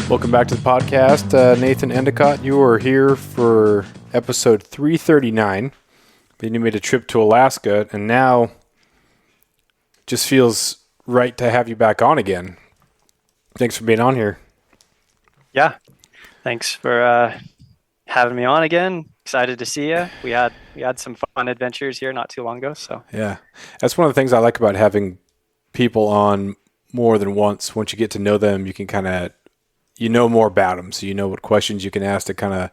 Welcome back to the podcast. Nathan Endicott, you are here for episode 339. Then you made a trip to Alaska, and now just feels right to have you back on again. Thanks for being on here. Yeah, thanks for having me on again. Excited to see you. We had some fun adventures here not too long ago. So Yeah, that's one of the things I like about having people on more than once. Once you get to know them, you can kind of more about them, so you know what questions you can ask to kind of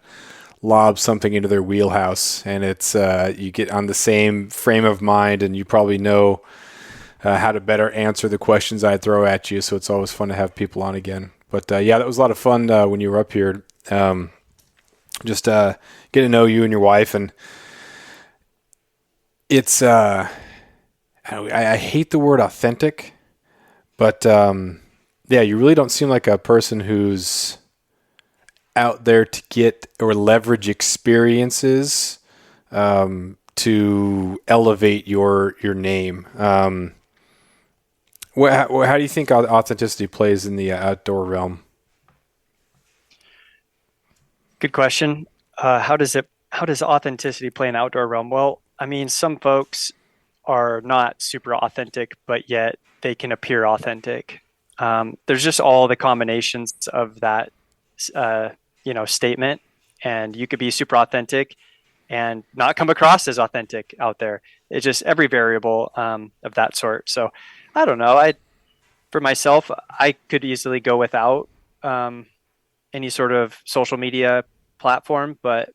lob something into their wheelhouse, and it's you get on the same frame of mind, and you probably know how to better answer the questions I throw at you. So it's always fun to have people on again. But yeah, that was a lot of fun when you were up here. Just get to know you and your wife, and it's I hate the word authentic, but yeah, you really don't seem like a person who's out there to get or leverage experiences to elevate your name. How do you think authenticity plays in the outdoor realm? good question. How does authenticity play in outdoor realm? Well, I mean, some folks are not super authentic, but yet they can appear authentic. There's just all the combinations of that, uh, statement, and you could be super authentic and not come across as authentic out there. It's just every variable of that sort. So I don't know. For myself, I could easily go without um, any sort of social media platform, but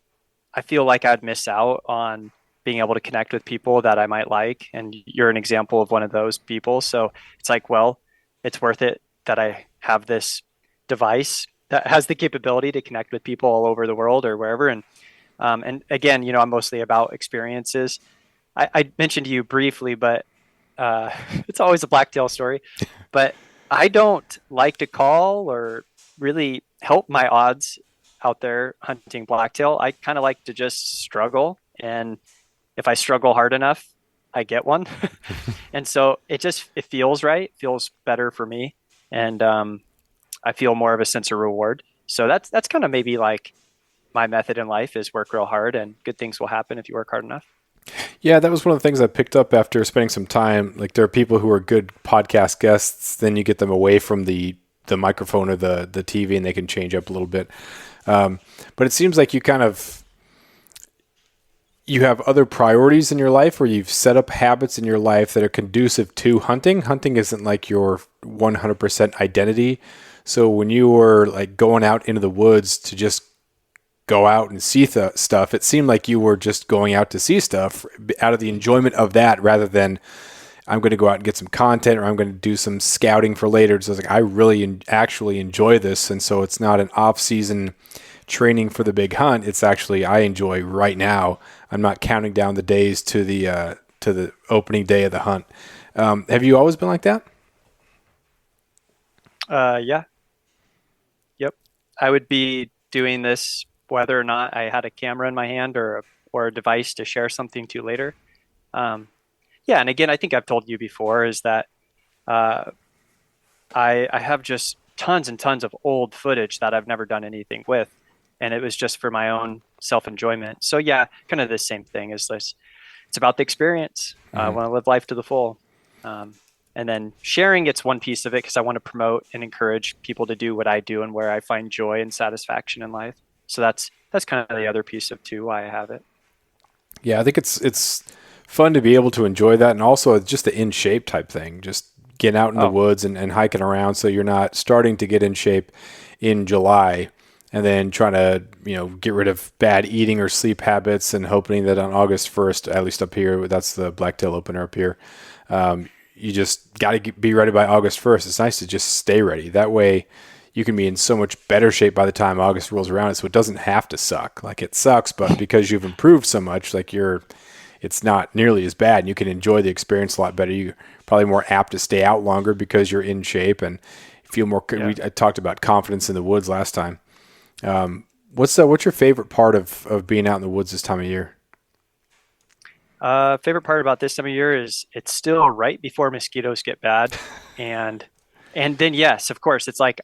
I feel like I'd miss out on being able to connect with people that I might like. And you're an example of one of those people. So it's like, well, it's worth it that I have this device that has the capability to connect with people all over the world or wherever. And again, I'm mostly about experiences. I mentioned to you briefly, but it's always a blacktail story. But I don't like to call or really help my odds out there hunting blacktail. I kind of like to just struggle, and if I struggle hard enough, I get one. And so it feels right, feels better for me, and I feel more of a sense of reward. So that's kind of maybe like my method in life is work real hard, and good things will happen if you work hard enough. Yeah, that was one of the things I picked up after spending some time. Like, there are people who are good podcast guests, then you get them away from the microphone or the TV, and they can change up a little bit. But it seems like you have other priorities in your life, or you've set up habits in your life that are conducive to hunting. Hunting isn't like your 100% identity. So when you were like going out into the woods to just go out and see stuff, it seemed like you were just going out to see stuff out of the enjoyment of that, rather than I'm going to go out and get some content, or I'm going to do some scouting for later. So it's like, I really actually enjoy this. And so it's not an off-season training for the big hunt. It's actually, I enjoy right now. I'm not counting down the days to the opening day of the hunt. Have you always been like that? Yeah, yep. I would be doing this whether or not I had a camera in my hand or a device to share something to later. Um, yeah, and again, I think I've told you before is that uh, I have just tons and tons of old footage that I've never done anything with, and it was just for my own self enjoyment. So yeah, kind of the same thing as this. It's about the experience. I Mm-hmm. want to live life to the full. Um, and then sharing, it's one piece of it because I want to promote and encourage people to do what I do and where I find joy and satisfaction in life. So that's kind of the other piece of too why I have it. Yeah, I think it's fun to be able to enjoy that, and also just the in shape type thing. Just getting out in the Oh, woods and hiking around, so you're not starting to get in shape in July and then trying to get rid of bad eating or sleep habits, and hoping that on August 1st, at least up here, that's the blacktail opener up here. You just got to be ready by August 1st. It's nice to just stay ready. That way, you can be in so much better shape by the time August rolls around, so it doesn't have to suck. Like, it sucks, but because you've improved so much, like, it's not nearly as bad, and you can enjoy the experience a lot better. You're probably more apt to stay out longer because you're in shape and feel more. yeah. I talked about confidence in the woods last time. What's your favorite part of being out in the woods this time of year? Favorite part about this time of year is it's still right before mosquitoes get bad, and and then yes, of course, it's like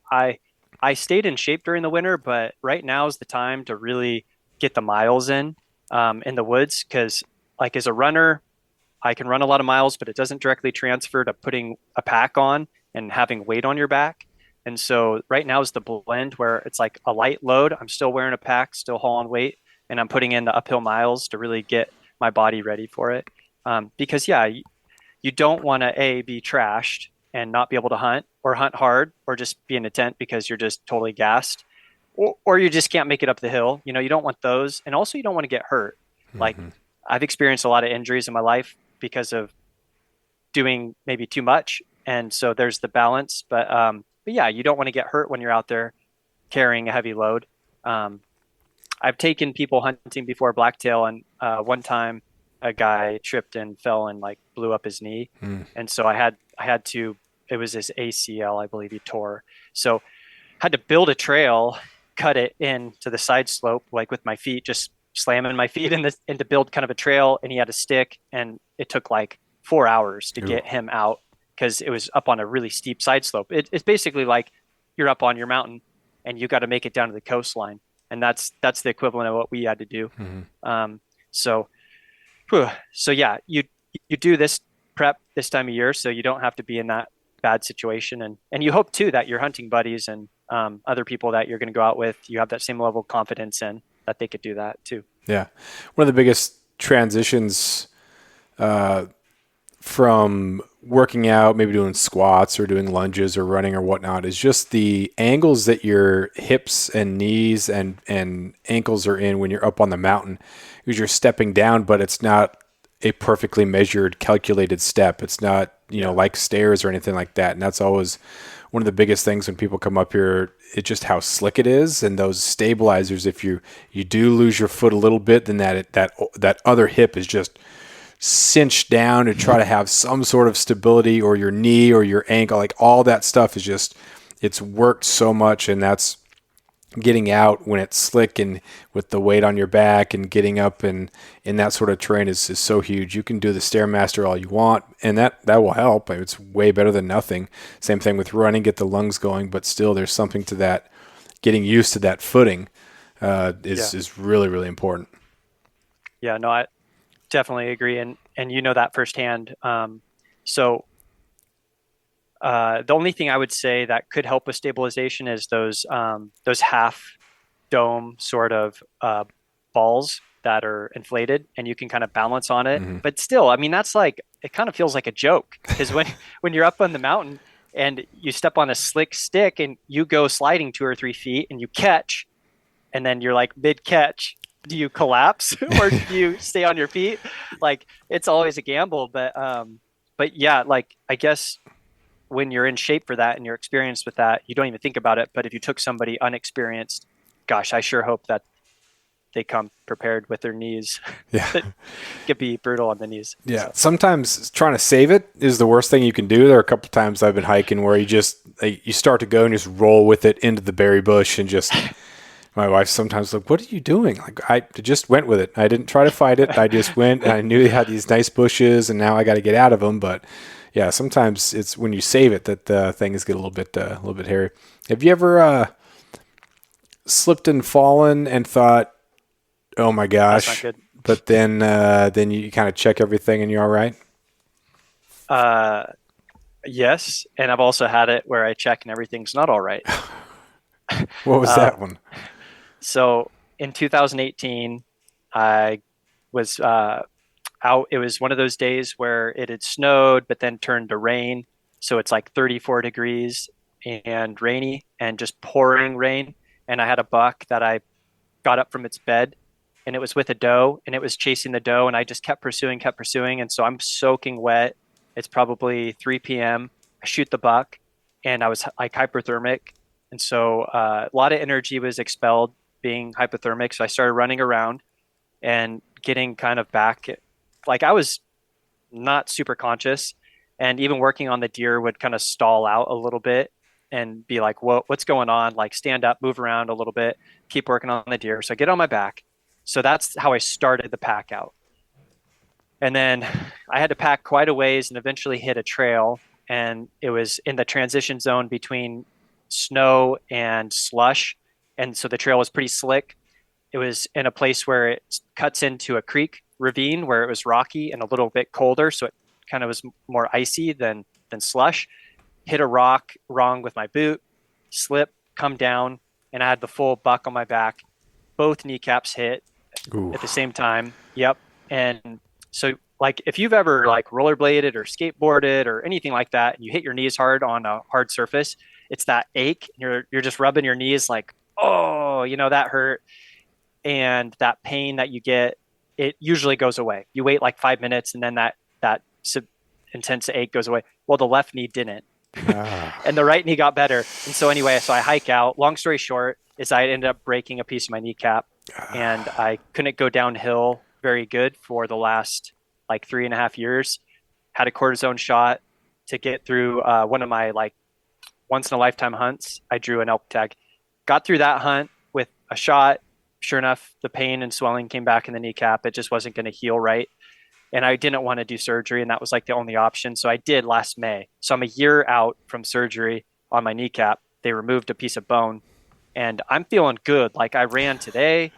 I stayed in shape during the winter, but right now is the time to really get the miles in the woods because, like, as a runner, I can run a lot of miles, but it doesn't directly transfer to putting a pack on and having weight on your back. And so right now is the blend where it's like a light load. I'm still wearing a pack, still hauling weight, and I'm putting in the uphill miles to really get my body ready for it. Because yeah, you don't want to be trashed and not be able to hunt or hunt hard or just be in a tent because you're just totally gassed or you just can't make it up the hill. You don't want those. And also you don't want to get hurt. Like I've experienced a lot of injuries in my life because of doing maybe too much. And so there's the balance, but yeah, you don't want to get hurt when you're out there carrying a heavy load. Um, I've taken people hunting before blacktail, and one time a guy tripped and fell and like blew up his knee, and so I had to. It was his ACL, I believe he tore. So had to build a trail, cut it into the side slope, like with my feet, just slamming my feet in to build kind of a trail. And he had a stick, and it took like 4 hours to Ooh. get him out because it was up on a really steep side slope. It's basically like you're up on your mountain and you got to make it down to the coastline, and that's the equivalent of what we had to do. Um, so, so yeah, you do this prep this time of year, so you don't have to be in that bad situation, and you hope too that your hunting buddies and other people that you're going to go out with, you have that same level of confidence in that they could do that too. Yeah. One of the biggest transitions from working out, maybe doing squats or doing lunges or running or whatnot, is just the angles that your hips and knees and ankles are in when you're up on the mountain, because you're stepping down, but it's not a perfectly measured, calculated step. It's not, Yeah, like stairs or anything like that. And that's always one of the biggest things when people come up here. It's just how slick it is, and those stabilizers. If you do lose your foot a little bit, then that other hip is just cinched down to try to have some sort of stability, or your knee or your ankle, like all that stuff is just, it's worked so much. And that's getting out when it's slick and with the weight on your back, and getting up and in that sort of terrain is so huge. You can do the Stairmaster all you want, and that will help. It's way better than nothing. Same thing with running, get the lungs going, but still there's something to that. Getting used to that footing yeah, is really, really important. yeah. No, I definitely agree, and you know that firsthand. So the only thing I would say that could help with stabilization is those half dome sort of balls that are inflated, and you can kind of balance on it. Hmm. But still, I mean, that's like it kind of feels like a joke because when you're up on the mountain and you step on a slick stick and you go sliding 2 or 3 feet and you catch, and then you're like mid catch. Do you collapse or do you stay on your feet? Like it's always a gamble, but yeah, like I guess when you're in shape for that and you're experienced with that, you don't even think about it. But if you took somebody unexperienced, gosh, I sure hope that they come prepared with their knees. Yeah. It could be brutal on the knees. Yeah, So sometimes trying to save it is the worst thing you can do. There are a couple times I've been hiking where you start to go and just roll with it into the berry bush, and just, my wife sometimes like, "What are you doing?" Like, I just went with it. I didn't try to fight it. I just went, and I knew they had these nice bushes, and now I got to get out of them. But yeah, sometimes it's when you save it that things get a little bit hairy. Have you ever slipped and fallen and thought, "Oh my that's not gosh," good. but then you kind of check everything and you're all right? Uh, yes, and I've also had it where I check and everything's not all right. What was Uh, that one? so in 2018, I was out. It was one of those days where it had snowed, but then turned to rain. So it's like 34 degrees and rainy and just pouring rain. And I had a buck that I got up from its bed, and it was with a doe, and it was chasing the doe. And I just kept pursuing, kept pursuing. And so I'm soaking wet. It's probably 3 p.m. I shoot the buck, and I was like hypothermic. And so a lot of energy was expelled being hypothermic. So I started running around and getting kind of back. Like I was not super conscious, and even working on the deer would kind of stall out a little bit and be like, what's going on? Like stand up, move around a little bit, keep working on the deer. So I get on my back. So that's how I started the pack out. And then I had to pack quite a ways and eventually hit a trail. And it was in the transition zone between snow and slush, and so the trail was pretty slick. It was in a place where it cuts into a creek ravine where it was rocky and a little bit colder, so it kind of was more icy than slush. Hit a rock wrong with my boot, slip, come down, and I had the full buck on my back. Both kneecaps hit Ooh. at the same time. Yep. And so like if you've ever like rollerbladed or skateboarded or anything like that, and you hit your knees hard on a hard surface, it's that ache. You're just rubbing your knees like, oh, that hurt. And that pain that you get, it usually goes away. You wait like 5 minutes and then that intense ache goes away. Well, the left knee didn't. Ah. And the right knee got better. And so anyway, so I hike out. Long story short is I ended up breaking a piece of my kneecap, and I couldn't go downhill very good for the last like 3.5 years. Had a cortisone shot to get through one of my like once in a lifetime hunts. I drew an elk tag, got through that hunt with a shot. Sure enough, the pain and swelling came back in the kneecap. It just wasn't going to heal right. And I didn't want to do surgery, and that was like the only option. So I did last May. So I'm a year out from surgery on my kneecap. They removed a piece of bone, and I'm feeling good. Like I ran today,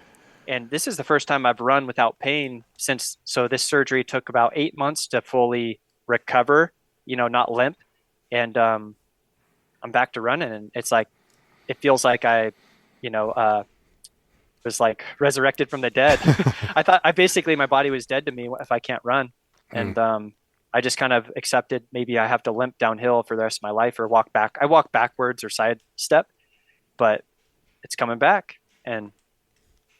and this is the first time I've run without pain since. So this surgery took about 8 months to fully recover, not limp. And I'm back to running, and it's like, it feels like I, you know, uh, was like resurrected from the dead. I thought my body was dead to me if I can't run. Mm. And I just kind of accepted maybe I have to limp downhill for the rest of my life or walk back. I walk backwards or side step, but it's coming back. And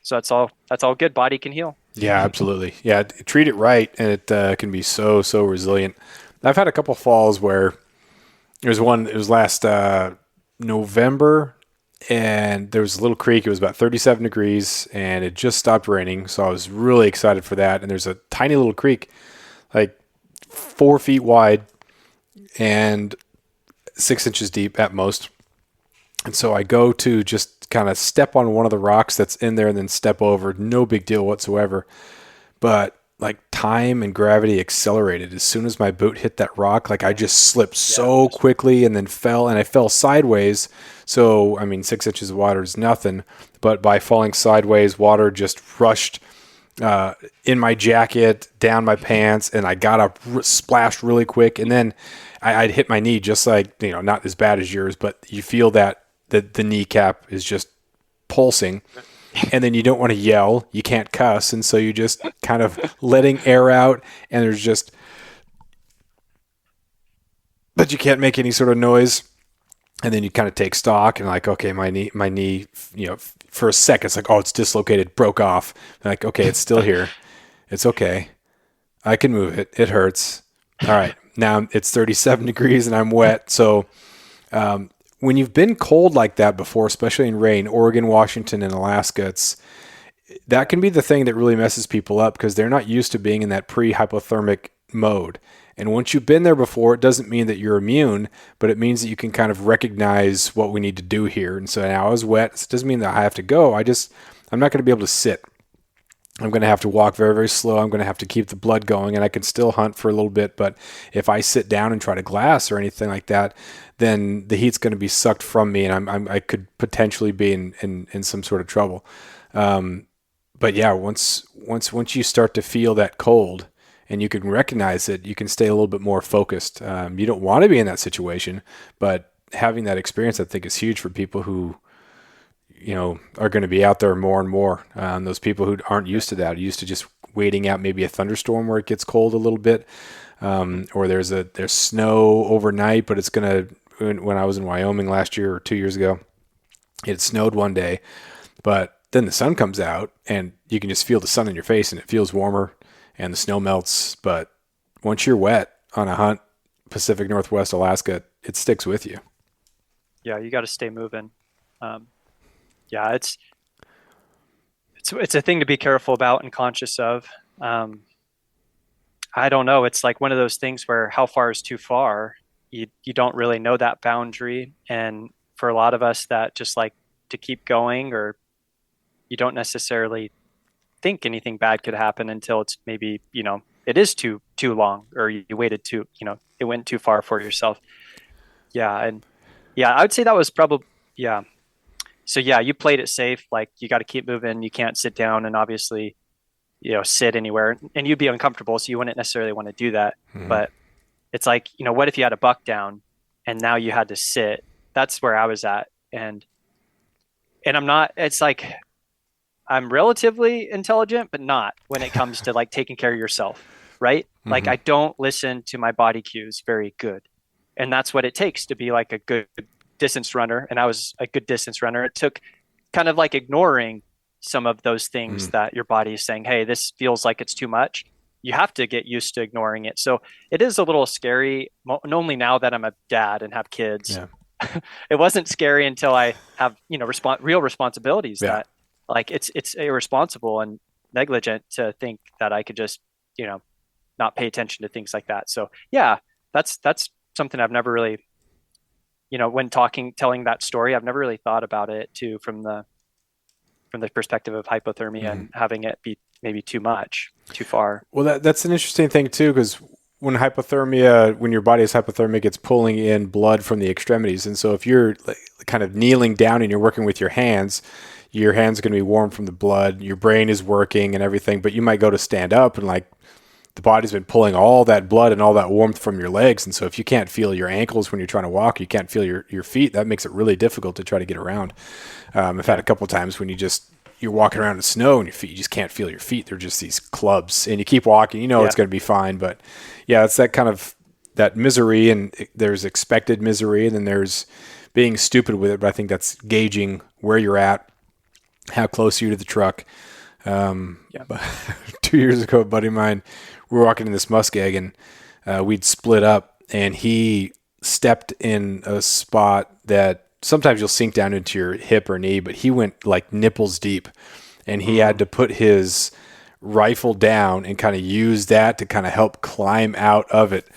so that's all good. Body can heal. Yeah, absolutely. Yeah, treat it right, and it can be so resilient. I've had a couple falls where there's one. It was last November, and there was a little creek. It was about 37 degrees, and it just stopped raining, so I was really excited for that. And there's a tiny little creek, like 4 feet wide and 6 inches deep at most. And so I go to just kind of step on one of the rocks that's in there and then step over. No big deal whatsoever. But like time and gravity accelerated as soon as my boot hit that rock. Like I just slipped Yeah. so quickly and then fell, and I fell sideways. So, I mean, 6 inches of water is nothing, but by falling sideways, water just rushed in my jacket, down my pants, and I got up, splashed really quick. And then I'd hit my knee, just like, not as bad as yours, but you feel that the kneecap is just pulsing. And then you don't want to yell, you can't cuss, and so you just kind of letting air out, and but you can't make any sort of noise. And then you kind of take stock and like, okay, my knee, for a second, it's like, oh, it's dislocated, broke off. And like, okay, it's still here. It's okay. I can move it. It hurts. All right. Now it's 37 degrees and I'm wet. So, when you've been cold like that before, especially in rain, Oregon, Washington, and Alaska, that can be the thing that really messes people up because they're not used to being in that pre-hypothermic mode. And once you've been there before, it doesn't mean that you're immune, but it means that you can kind of recognize what we need to do here. And so now I was wet. It doesn't mean that I have to go. I'm not going to be able to sit. I'm going to have to walk very slow. I'm going to have to keep the blood going, and I can still hunt for a little bit. But if I sit down and try to glass or anything like that, then the heat's going to be sucked from me, and I could potentially be in some sort of trouble. But yeah, once you start to feel that cold and you can recognize it, you can stay a little bit more focused. You don't want to be in that situation, but having that experience, I think, is huge for people who are going to be out there more and more. Those people who aren't used to that, are used to just waiting out maybe a thunderstorm where it gets cold a little bit, or there's snow overnight, but it's going to. When I was in Wyoming last year or 2 years ago, it snowed one day, but then the sun comes out and you can just feel the sun in your face and it feels warmer and the snow melts. But once you're wet on a hunt, Pacific Northwest Alaska, it sticks with you. Yeah. You got to stay moving. Um, yeah. It's a thing to be careful about and conscious of. Um, I don't know. It's like one of those things where how far is too far? You don't really know that boundary. And for a lot of us that just like to keep going, or you don't necessarily think anything bad could happen until it's maybe, it is too long, or you waited it went too far for yourself. Yeah. And Yeah, I would say that was probably, yeah. So yeah, you played it safe. Like you got to keep moving. You can't sit down and obviously, sit anywhere and you'd be uncomfortable. So you wouldn't necessarily want to do that. Hmm. But it's like, what if you had a buck down and now you had to sit? That's where I was at. And I'm not, it's like, I'm relatively intelligent, but not when it comes to like taking care of yourself, right? Like Hmm. I don't listen to my body cues very good. And that's what it takes to be like a good distance runner. And I was a good distance runner. It took kind of like ignoring some of those things Hmm. that your body is saying, hey, this feels like it's too much. You have to get used to ignoring it. So it is a little scary, only now that I'm a dad and have kids. Yeah. It wasn't scary until I have, real responsibilities Yeah. that like it's irresponsible and negligent to think that I could just, you know, not pay attention to things like that. So yeah, that's something I've never really, when telling that story, I've never really thought about it too from the perspective of hypothermia Hmm. and having it be maybe too much, too far. Well, that's an interesting thing too, because when your body is hypothermic, it's pulling in blood from the extremities, and so if you're like, kind of kneeling down and you're working with your hands are going to be warm from the blood. Your brain is working and everything, but you might go to stand up and like the body's been pulling all that blood and all that warmth from your legs, and so if you can't feel your ankles when you're trying to walk, you can't feel your feet. That makes it really difficult to try to get around. I've had a Yeah. couple of times when you're walking around in snow and you just can't feel your feet. They're just these clubs, and you keep walking. You know it's Yeah. going to be fine, but yeah, it's that kind of that misery, and there's expected misery, and then there's being stupid with it. But I think that's gauging where you're at, how close you are to the truck. Yeah. But 2 years ago, a buddy of mine, we were walking in this muskeg, and we'd split up, and he stepped in a spot that sometimes you'll sink down into your hip or knee, but he went like nipples deep, and he had Mm. to put his rifle down and kind of use that to kind of help climb out of it.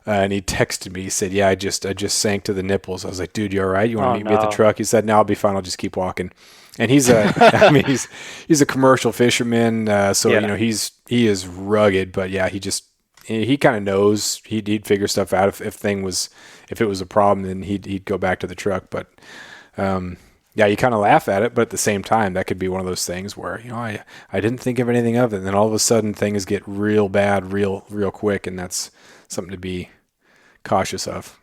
And he texted me. He said, "Yeah, I just sank to the nipples." I was like, "Dude, you all right? You want to Oh meet me at the no. truck?" He said, "No, I'll be fine. I'll just keep walking." And I mean, he's a commercial fisherman, so Yeah. he is rugged. But yeah, he kind of knows he'd figure stuff out if it was a problem, then he'd go back to the truck. But yeah, you kind of laugh at it, but at the same time, that could be one of those things where I didn't think of anything of it, and then all of a sudden things get real bad, real quick, and that's something to be cautious of.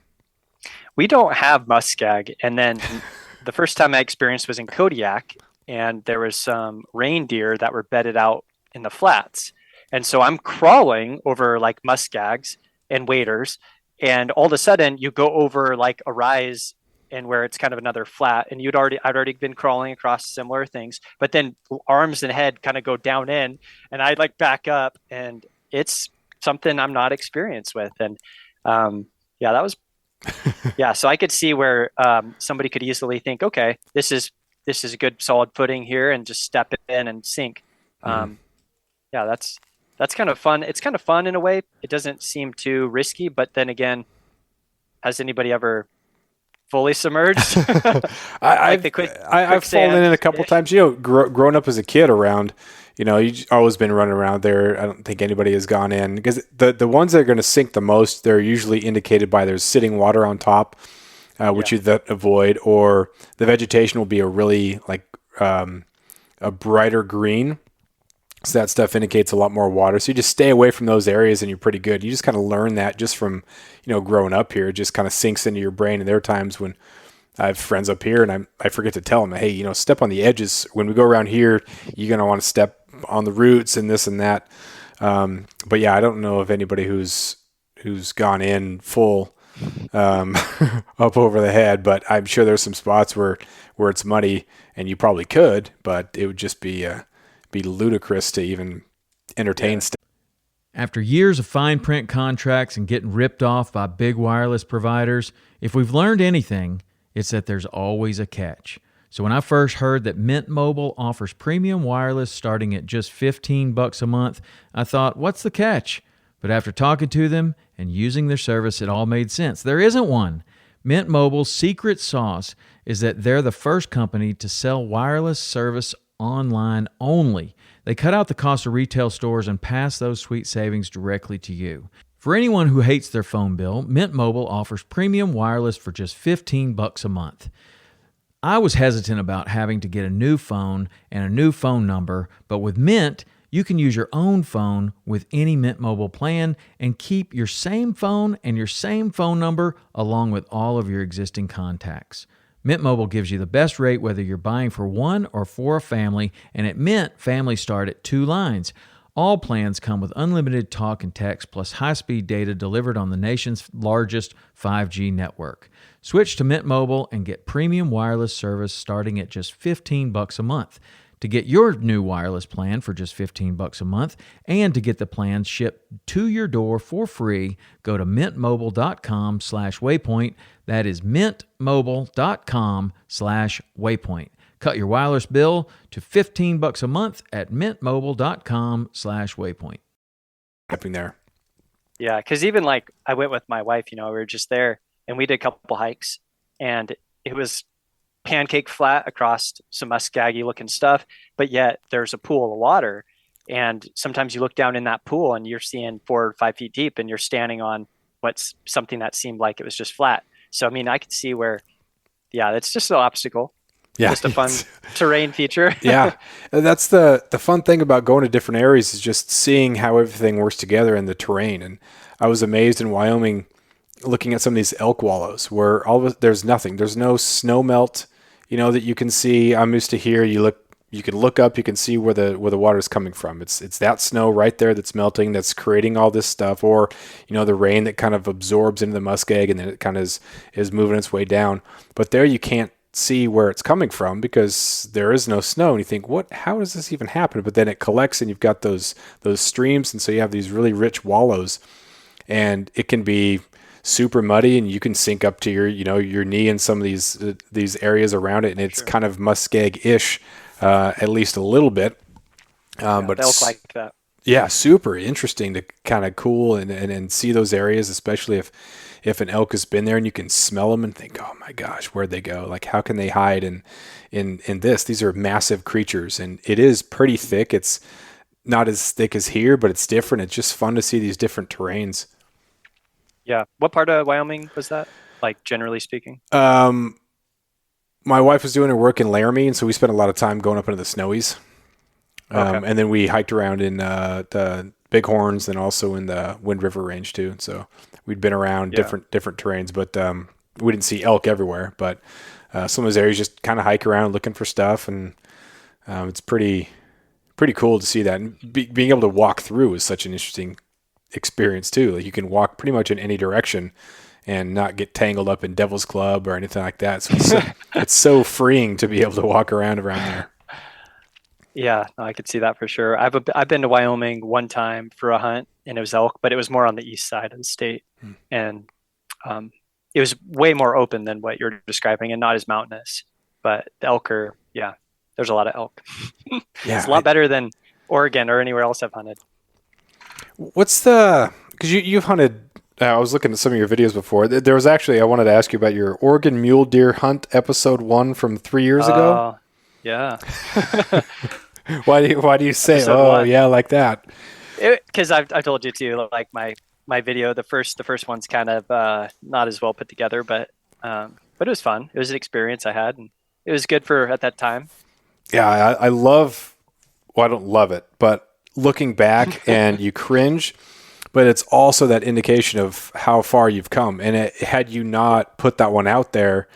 We don't have muskeg. And then the first time I experienced was in Kodiak, and there was some reindeer that were bedded out in the flats. And so I'm crawling over like muskegs and waders, and all of a sudden you go over like a rise and where it's kind of another flat, and I'd already been crawling across similar things, but then arms and head kind of go down in, and I'd like back up, and it's something I'm not experienced with, and yeah, that was yeah, so I could see where somebody could easily think, okay, this is a good solid footing here, and just step in and sink. Mhm. Um, yeah, that's kind of fun. It's kind of fun in a way. It doesn't seem too risky, but then again, has anybody ever fully submerged, I, like I've the I've fallen in a quicksand couple ish? times. Growing up as a kid around, you've always been running around there. I don't think anybody has gone in because the ones that are going to sink the most, they're usually indicated by there's sitting water on top, which Yeah, you avoid, or the vegetation will be a really like a brighter green. So that stuff indicates a lot more water. So you just stay away from those areas and you're pretty good. You just kind of learn that just from, growing up here. It just kind of sinks into your brain. And there are times when I have friends up here and I forget to tell them, hey, step on the edges. When we go around here, you're going to want to step on the roots and this and that. But yeah, I don't know of anybody who's gone in full um, up over the head, but I'm sure there's some spots where it's muddy and you probably could, but it would just be ludicrous to even entertain yeah. stuff. After years of fine print contracts and getting ripped off by big wireless providers, if we've learned anything, it's that there's always a catch. So when I first heard that Mint Mobile offers premium wireless starting at just $15 a month, I thought, what's the catch? But after talking to them and using their service, it all made sense. There isn't one. Mint Mobile's secret sauce is that they're the first company to sell wireless service online only. They cut out the cost of retail stores and pass those sweet savings directly to you. For anyone who hates their phone bill, Mint Mobile offers premium wireless for just $15 a month. I was hesitant about having to get a new phone and a new phone number, but with Mint, you can use your own phone with any Mint Mobile plan and keep your same phone and your same phone number along with all of your existing contacts. Mint Mobile gives you the best rate whether you're buying for one or for a family, and at Mint, families start at 2 lines. All plans come with unlimited talk and text plus high-speed data delivered on the nation's largest 5G network. Switch to Mint Mobile and get premium wireless service starting at just $15 a month. To get your new wireless plan for just $15 a month and to get the plan shipped to your door for free, go to mintmobile.com/waypoint. That is mintmobile.com/waypoint. Cut your wireless bill to $15 a month at mintmobile.com/waypoint. Happening there. Yeah, because even like I went with my wife, we were just there and we did a couple hikes, and it was pancake flat across some muskeggy looking stuff, but yet there's a pool of water. And sometimes you look down in that pool and you're seeing 4 or 5 feet deep and you're standing on what's something that seemed like it was just flat. So, I mean, I could see where, yeah, it's just an obstacle. Yeah. Just a fun terrain feature. Yeah. And that's the fun thing about going to different areas is just seeing how everything works together in the terrain. And I was amazed in Wyoming looking at some of these elk wallows where there's nothing. There's no snow melt, that you can see. I'm used to here. You can look up, you can see where the water is coming from. It's that snow right there that's melting, that's creating all this stuff, or the rain that kind of absorbs into the muskeg and then it kind of is moving its way down. But there you can't see where it's coming from because there is no snow, and you think, how does this even happen? But then it collects and you've got those streams, and so you have these really rich wallows, and it can be super muddy and you can sink up to your knee in some of these areas around it, and it's kind of muskeg-ish, at least a little bit. But elk like that. Yeah, super interesting to kind of cool and see those areas, especially if an elk has been there and you can smell them and think, oh my gosh, where'd they go? Like, how can they hide in this? These are massive creatures, and it is pretty thick. It's not as thick as here, but it's different. It's just fun to see these different terrains. Yeah. What part of Wyoming was that? Like, generally speaking? My wife was doing her work in Laramie, and so we spent a lot of time going up into the Snowies. Okay. And then we hiked around in the Bighorns and also in the Wind River Range too. So we'd been around different terrains, but we didn't see elk everywhere. But some of those areas just kind of hike around looking for stuff, and it's pretty cool to see that. And being able to walk through is such an interesting experience too. Like, you can walk pretty much in any direction and not get tangled up in Devil's Club or anything like that. So it's so freeing to be able to walk around there. Yeah, no, I could see that for sure. I've been to Wyoming one time for a hunt, and it was elk, but it was more on the east side of the state, and it was way more open than what you're describing, and not as mountainous. But the elk there's a lot of elk. Yeah, it's a lot better than Oregon or anywhere else I've hunted. Because you've hunted. I was looking at some of your videos before. There was actually, I wanted to ask you about your Oregon mule deer hunt, episode 1 from 3 years ago. Yeah. Why do you say, yeah, like that? Because I've told you too, like my video, the first one's kind of not as well put together, but it was fun. It was an experience I had, and it was good for at that time. Yeah, I love. Well, I don't love it, but looking back and you cringe. But it's also that indication of how far you've come. And had you not put that one out there,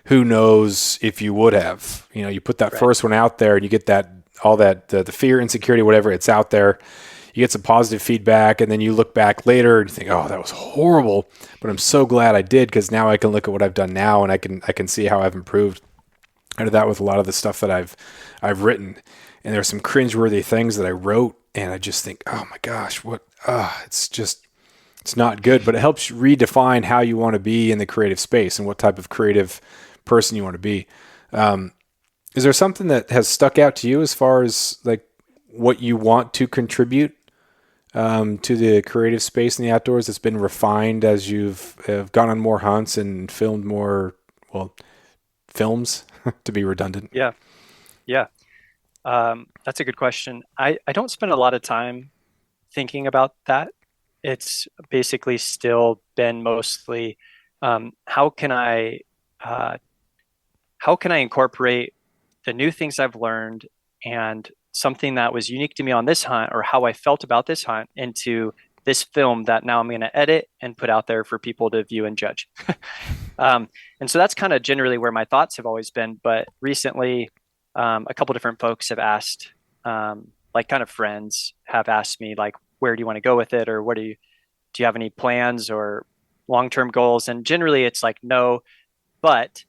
who knows if you would have. You put that first one out there and you get all that the fear, insecurity, whatever, it's out there. You get some positive feedback, and then you look back later and you think, oh, that was horrible. But I'm so glad I did, because now I can look at what I've done now, and I can see how I've improved. I did that with a lot of the stuff that I've written. And there's some cringeworthy things that I wrote, and I just think, oh my gosh, it's not good. But it helps redefine how you want to be in the creative space and what type of creative person you want to be. Is there something that has stuck out to you as far as like what you want to contribute to the creative space in the outdoors that's been refined as you've gone on more hunts and filmed more, films, to be redundant? Yeah. That's a good question. I don't spend a lot of time thinking about that it's basically still been mostly how can uh, how can I incorporate the new things I've learned and something that was unique to me on this hunt, or how I felt about this hunt, into this film that now I'm going to edit and put out there for people to view and judge. And so that's kind of generally where my thoughts have always been. But recently, a couple different folks have asked, like kind of friends have asked me, like, where do you want to go with it? Or do you have any plans or long-term goals? And generally it's like, no, but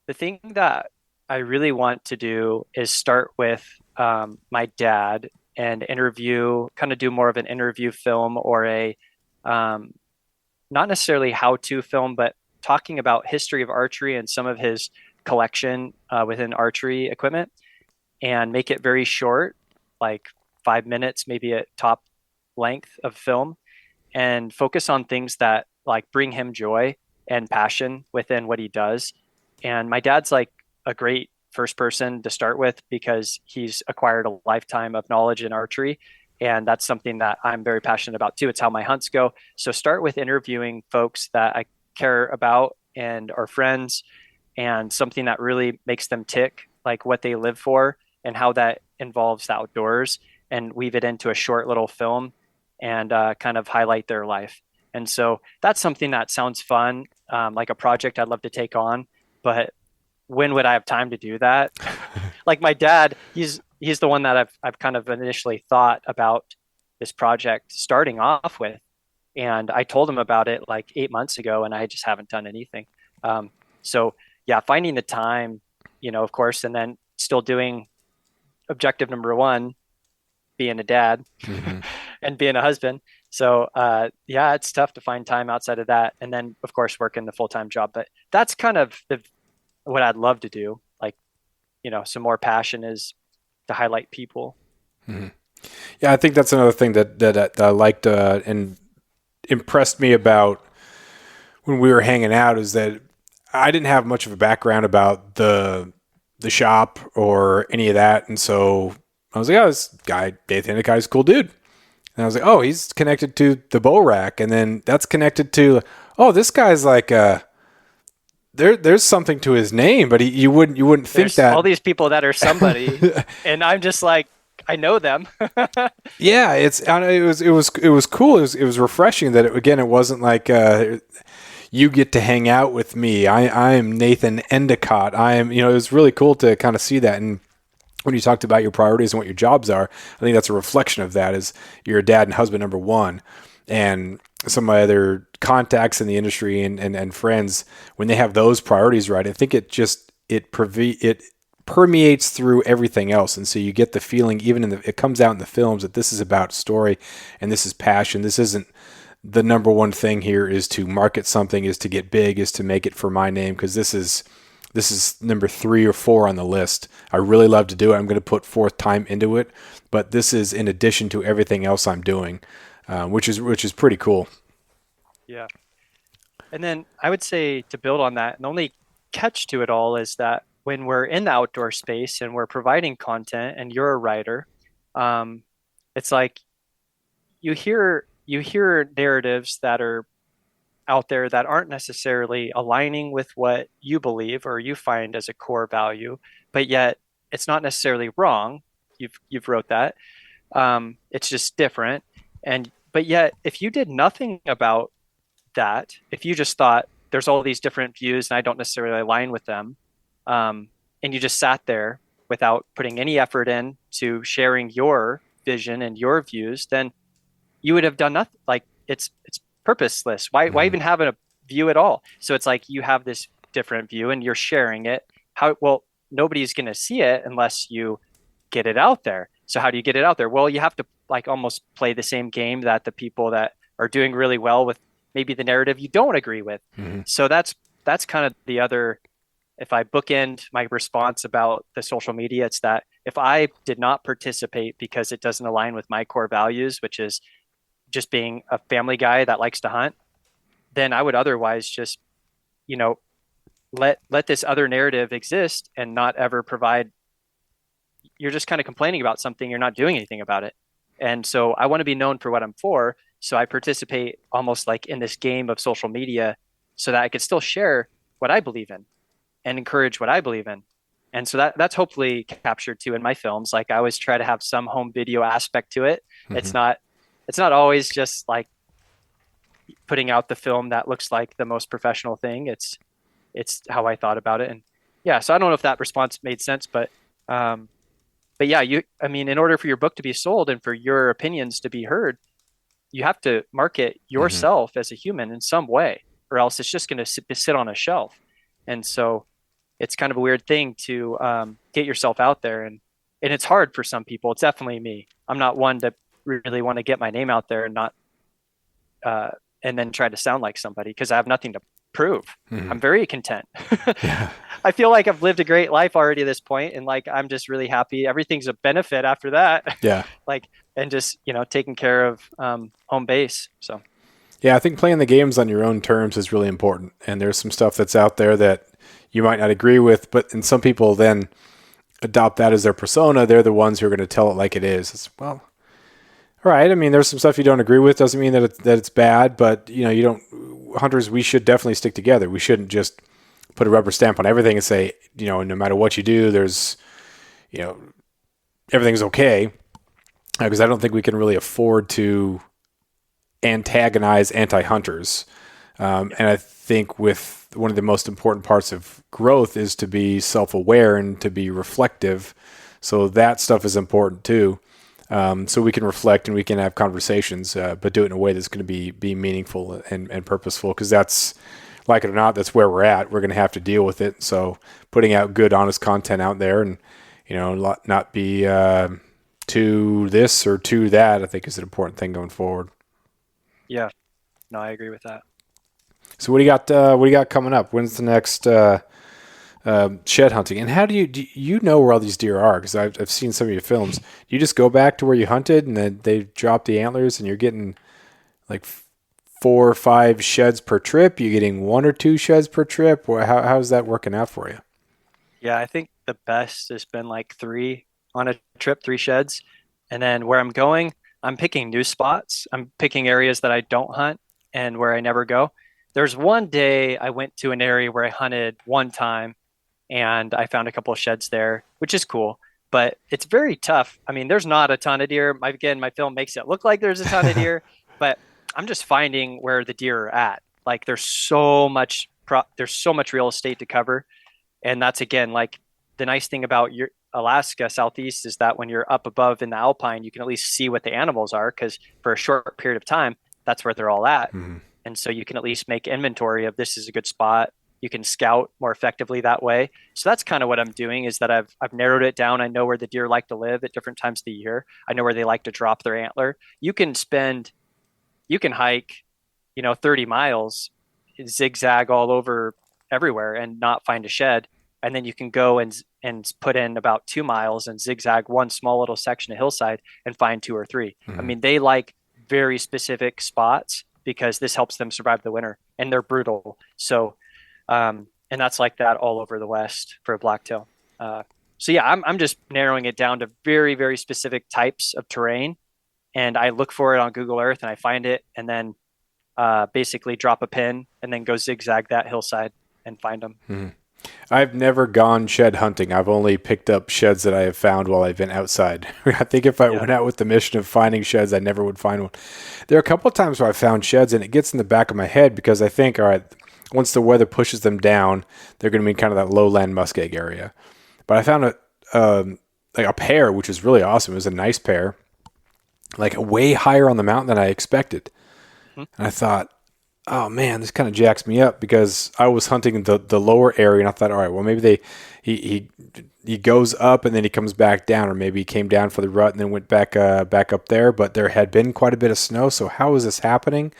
the thing that I really want to do is start with my dad and interview, kind of do more of an interview film, or a um, not necessarily how-to film, but talking about history of archery and some of his collection within archery equipment, and make it very short, like 5 minutes, maybe at top length of film, and focus on things that like bring him joy and passion within what he does. And my dad's like a great first person to start with because he's acquired a lifetime of knowledge in archery. And that's something that I'm very passionate about too. It's how my hunts go. So start with interviewing folks that I care about and are friends, and something that really makes them tick, like what they live for and how that involves the outdoors, and weave it into a short little film and kind of highlight their life. And so that's something that sounds fun, like a project I'd love to take on. But when would I have time to do that? Like my dad, he's the one that I've kind of initially thought about this project starting off with, and I told him about it like 8 months ago, and I just haven't done anything. So yeah, finding the time, of course, and then still doing objective number one, being a dad Mm-hmm. and being a husband. So yeah, it's tough to find time outside of that, and then of course working the full-time job. But that's kind of what I'd love to do. Like, some more passion is to highlight people. Mm-hmm. Yeah, I think that's another thing that I liked and impressed me about when we were hanging out, is that I didn't have much of a background about the shop or any of that, and so I was like, oh, this guy Dave Endicott is a cool dude. And I was like, oh, he's connected to the bow rack, and then that's connected to, oh, this guy's like there's something to his name, but you wouldn't think There's that. all these people that are somebody, and I'm just like, I know them. Yeah, it was cool. It was refreshing that it wasn't like you get to hang out with me. I am Nathan Endicott. I am, it was really cool to kind of see that. And when you talked about your priorities and what your jobs are, I think that's a reflection of that. Is you're a dad and husband number one, and some of my other contacts in the industry and friends, when they have those priorities right, I think it permeates through everything else. And so you get the feeling, even it comes out in the films, that this is about story and this is passion. This isn't the number one thing here is to market something, is to get big, is to make it for my name, because this is number 3 or 4 on the list. I really love to do it. I'm going to put forth time into it, but this is in addition to everything else I'm doing, which is pretty cool. Yeah. And then I would say, to build on that, and the only catch to it all is that when we're in the outdoor space and we're providing content and you're a writer, it's like you hear narratives that are out there that aren't necessarily aligning with what you believe or you find as a core value, but yet it's not necessarily wrong. You've wrote that. It's just different. And but yet, if you did nothing about that, if you just thought there's all these different views and I don't necessarily align with them, and you just sat there without putting any effort in to sharing your vision and your views, then you would have done nothing. Like it's purposeless. Why even have a view at all? So it's like you have this different view and you're sharing it. Well, nobody's going to see it unless you get it out there. So how do you get it out there? Well, you have to like almost play the same game that the people that are doing really well with maybe the narrative you don't agree with. Mm-hmm. So that's kind of the other. If I bookend my response about the social media, it's that if I did not participate because it doesn't align with my core values, which is just being a family guy that likes to hunt, then I would otherwise just, let this other narrative exist and not ever provide. You're just kind of complaining about something. You're not doing anything about it. And so I want to be known for what I'm for. So I participate almost like in this game of social media so that I could still share what I believe in and encourage what I believe in. And so that's hopefully captured too in my films. Like I always try to have some home video aspect to it. Hmm. It's not always just like putting out the film that looks like the most professional thing. It's how I thought about it. And yeah, so I don't know if that response made sense, um but yeah, I mean, in order for your book to be sold and for your opinions to be heard, you have to market Hmm. yourself as a human in some way, or else it's just going to sit on a shelf. And so it's kind of a weird thing to get yourself out there, and it's hard for some people. It's definitely me. I'm not one to really want to get my name out there and not uh, and then try to sound like somebody because I have nothing to prove. Hmm. I'm very content. Yeah. I feel like I've lived a great life already at this point, and like I'm just really happy. Everything's a benefit after that. Yeah. Like, and just taking care of home base. So Yeah, I think playing the games on your own terms is really important. And there's some stuff that's out there that you might not agree with, but and some people then adopt that as their persona. They're the ones who are going to tell it like it is. It's, well, all right. I mean, there's some stuff you don't agree with. Doesn't mean that it's bad, but you don't. Hunters, we should definitely stick together. We shouldn't just put a rubber stamp on everything and say, no matter what you do, there's, you know, everything's okay. Because I don't think we can really afford to antagonize anti-hunters. And I think with one of the most important parts of growth is to be self-aware and to be reflective. So that stuff is important too. So we can reflect and we can have conversations, but do it in a way that's going to be meaningful and purposeful. Because that's, like it or not, that's where we're at. We're going to have to deal with it. So putting out good, honest content out there, and not be to this or to that, I think is an important thing going forward. yeah, no, I agree with that. So what do you got? What do you got coming up? When's the next shed hunting? And how do you know where all these deer are? Because I've seen some of your films. You just go back to where you hunted, and then they drop the antlers, and you're getting like 4 or 5 sheds per trip. You're getting 1 or 2 sheds per trip. Or how's that working out for you? Yeah, I think the best has been like 3 on a trip, 3 sheds. And then where I'm going, I'm picking new spots. I'm picking areas that I don't hunt and where I never go. There's one day I went to an area where I hunted one time and I found a couple of sheds there, which is cool. But it's very tough. I mean, there's not a ton of deer. Again, my film makes it look like there's a ton of deer, but I'm just finding where the deer are at. Like there's so much real estate to cover, and that's again like the nice thing about your Alaska Southeast is that when you're up above in the Alpine, you can at least see what the animals are because for a short period of time, that's where they're all at. Mm-hmm. And so you can at least make inventory of this is a good spot. You can scout more effectively that way. So that's kind of what I'm doing is that I've narrowed it down. I know where the deer like to live at different times of the year. I know where they like to drop their antler. You can hike, 30 miles, zigzag all over everywhere and not find a shed. And then you can go and put in about 2 miles and zigzag one small little section of hillside and find 2 or 3. I Mm-hmm. mean, they like very specific spots because this helps them survive the winter and they're brutal. So, and that's like that all over the West for a blacktail. So yeah, I'm just narrowing it down to very, very specific types of terrain. And I look for it on Google Earth and I find it and then basically drop a pin and then go zigzag that hillside and find them. Mm-hmm. I've never gone shed hunting. I've only picked up sheds that I have found while I've been outside. I think if I Yeah. went out with the mission of finding sheds, I never would find one. There are a couple of times where I found sheds and it gets in the back of my head because I think, all right, once the weather pushes them down, they're going to be in kind of that lowland muskeg area. But I found like a pair, which is really awesome. It was a nice pair, like way higher on the mountain than I expected. Mhm. And I thought, oh man, this kind of jacks me up because I was hunting the lower area and I thought, all right, well maybe he goes up and then he comes back down, or maybe he came down for the rut and then went back up there. But there had been quite a bit of snow, so how is this happening?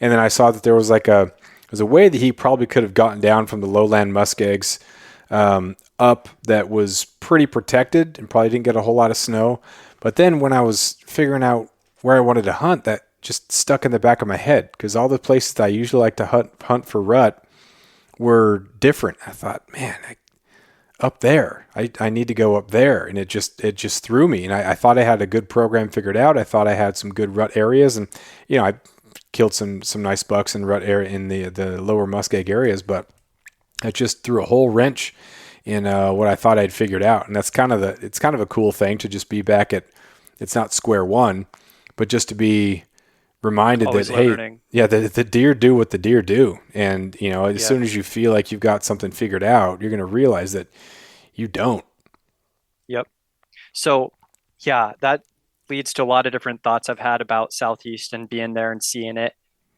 And then I saw that there was a way that he probably could have gotten down from the lowland muskegs up that was pretty protected and probably didn't get a whole lot of snow. But then when I was figuring out where I wanted to hunt, that just stuck in the back of my head because all the places that I usually like to hunt for rut were different. I thought, man, up there. I need to go up there. And it just threw me. And I thought I had a good program figured out. I thought I had some good rut areas, and I killed some nice bucks in rut area in the lower muskeg areas, but it just threw a whole wrench in what I thought I'd figured out. And that's it's kind of a cool thing to just be back at, it's not square one, but just to be reminded Always that, hey, learning. yeah, the deer do what the deer do. And, as Yeah. soon as you feel like you've got something figured out, you're going to realize that you don't. Yep. So, yeah, that leads to a lot of different thoughts I've had about Southeast and being there and seeing it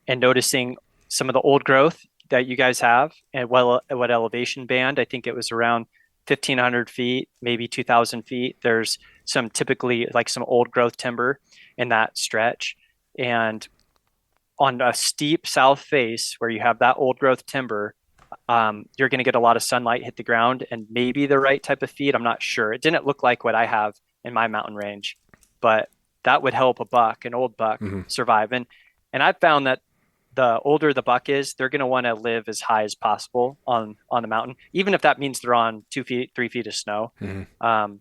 and noticing some of the old growth that you guys have and what elevation band. I think it was around 1,500 feet, maybe 2,000 feet. There's some typically like some old growth timber in that stretch. And on a steep south face where you have that old growth timber, you're going to get a lot of sunlight hit the ground and maybe the right type of feed. I'm not sure. It didn't look like what I have in my mountain range, but that would help an old buck Mm-hmm. survive. And I've found that the older the buck is, they're going to want to live as high as possible on the mountain, even if that means they're on 2 feet, 3 feet of snow. Mm-hmm.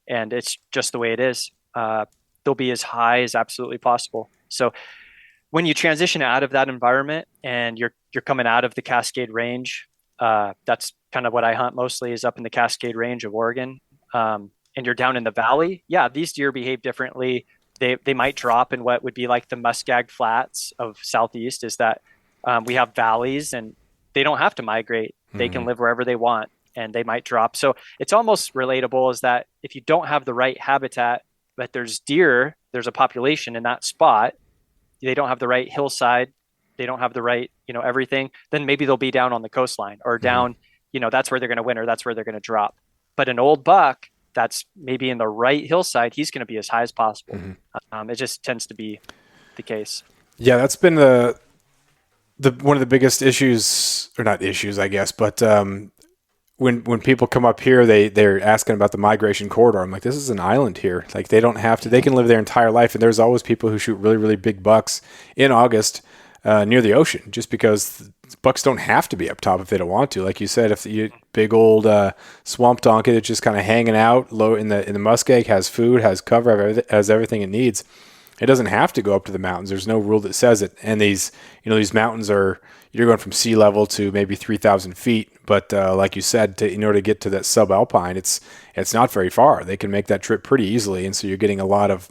And it's just the way it is. They'll be as high as absolutely possible. So when you transition out of that environment and you're coming out of the Cascade Range, that's kind of what I hunt mostly is up in the Cascade Range of Oregon. And you're down in the valley. Yeah, these deer behave differently. They might drop in what would be like the muskeg flats of Southeast. Is that we have valleys and they don't have to migrate. They can Mm-hmm. live wherever they want, and they might drop. So it's almost relatable. Is that if you don't have the right habitat, but there's deer, there's a population in that spot, they don't have the right hillside, they don't have the right, everything, then maybe they'll be down on the coastline or Mm-hmm. down, that's where they're going to winter, that's where they're going to drop. But an old buck that's maybe in the right hillside, he's going to be as high as possible. Mm-hmm. It just tends to be the case. Yeah, that's been the one of the biggest issues, or not issues, I guess, but when people come up here, they're asking about the migration corridor. I'm like, this is an island here. Like they don't have to. They can live their entire life, and there's always people who shoot really really big bucks in August near the ocean, just because bucks don't have to be up top if they don't want to. Like you said, if you big old swamp donkey that's just kind of hanging out low in the muskeg, has food, has cover, has everything it needs. It doesn't have to go up to the mountains. There's no rule that says it. And these mountains you're going from sea level to maybe 3,000 feet. But like you said, in order to get to that subalpine, it's not very far. They can make that trip pretty easily. And so you're getting a lot of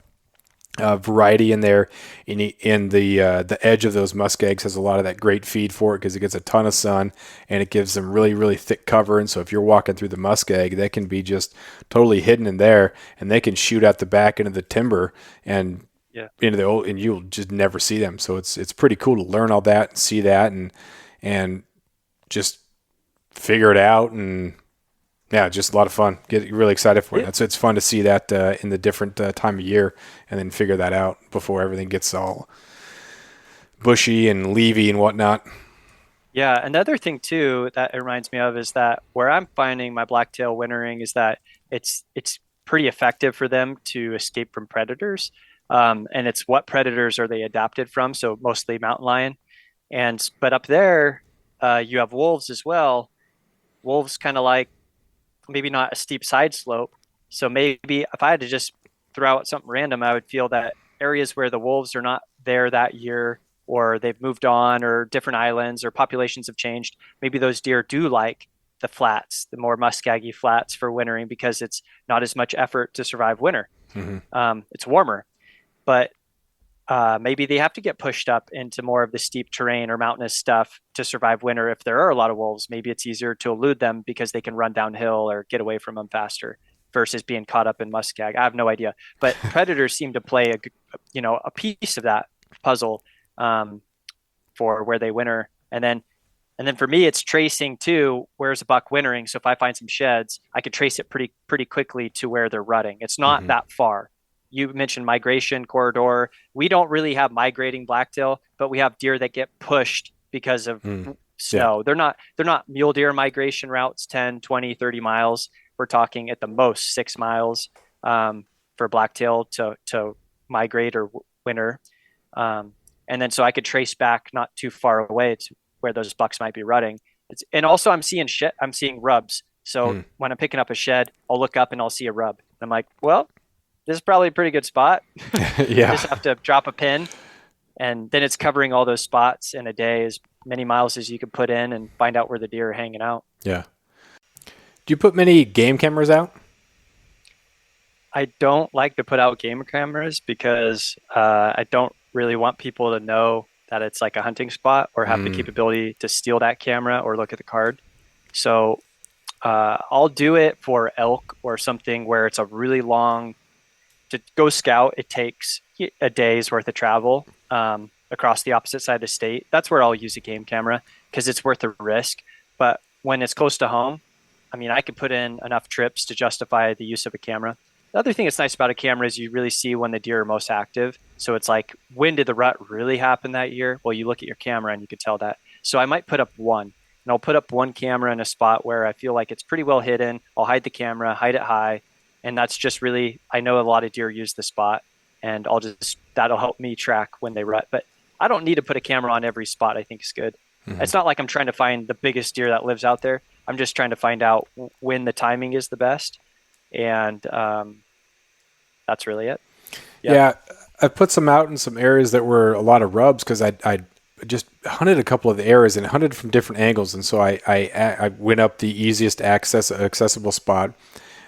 variety in there. In the edge of those muskegs has a lot of that great feed for it because it gets a ton of sun and it gives them really, really thick cover. And so if you're walking through the muskeg, they can be just totally hidden in there and they can shoot out the back into the timber and Yeah. into the old, and you'll just never see them. So it's pretty cool to learn all that and see that and just figure it out. And yeah, just a lot of fun. Get really excited for it. It's fun to see that in the different time of year and then figure that out before everything gets all bushy and leafy and whatnot. Yeah, another thing too that it reminds me of is that where I'm finding my blacktail wintering is that it's pretty effective for them to escape from predators. And it's what predators are they adapted from? So mostly mountain lion. But up there, you have wolves as well. Wolves kind of like maybe not a steep side slope. So maybe if I had to just throw out something random, I would feel that areas where the wolves are not there that year, or they've moved on, or different islands, or populations have changed, maybe those deer do like the flats, the more muskeggy flats for wintering because it's not as much effort to survive winter. Mm-hmm. It's warmer, but maybe they have to get pushed up into more of the steep terrain or mountainous stuff to survive winter. If there are a lot of wolves, maybe it's easier to elude them because they can run downhill or get away from them faster versus being caught up in muskeg. I have no idea, but predators seem to play a piece of that puzzle for where they winter. And then for me, it's tracing too, where's a buck wintering. So if I find some sheds, I could trace it pretty quickly to where they're rutting. It's not Mm-hmm. that far. You mentioned migration corridor. We don't really have migrating blacktail, but we have deer that get pushed because of snow. Yeah. They're not mule deer migration routes, 10, 20, 30 miles. We're talking at the most 6 miles for blacktail to migrate or winter. And then so I could trace back not too far away to where those bucks might be rutting. And also I'm seeing rubs. So when I'm picking up a shed, I'll look up and I'll see a rub. I'm like, well, this is probably a pretty good spot. You Yeah. just have to drop a pin, and then it's covering all those spots in a day, as many miles as you can put in, and find out where the deer are hanging out. Yeah. Do you put many game cameras out? I don't like to put out game cameras because I don't really want people to know that it's like a hunting spot or have the capability to steal that camera or look at the card. So I'll do it for elk or something where it's a really long, to go scout, it takes a day's worth of travel across the opposite side of the state. That's where I'll use a game camera because it's worth the risk. But when it's close to home, I mean, I could put in enough trips to justify the use of a camera. The other thing that's nice about a camera is you really see when the deer are most active. So it's like, when did the rut really happen that year? Well, you look at your camera and you can tell that. So I might put up one, and I'll put up one camera in a spot where I feel like it's pretty well hidden. I'll hide the camera, hide it high. And that's just really, I know a lot of deer use the spot, and that'll help me track when they rut. But I don't need to put a camera on every spot. I think is good. It's not like I'm trying to find the biggest deer that lives out there. I'm just trying to find out when the timing is the best. And that's really it. Yeah. I put some out in some areas that were a lot of rubs because I just hunted a couple of the areas and hunted from different angles. And so I went up the easiest accessible spot.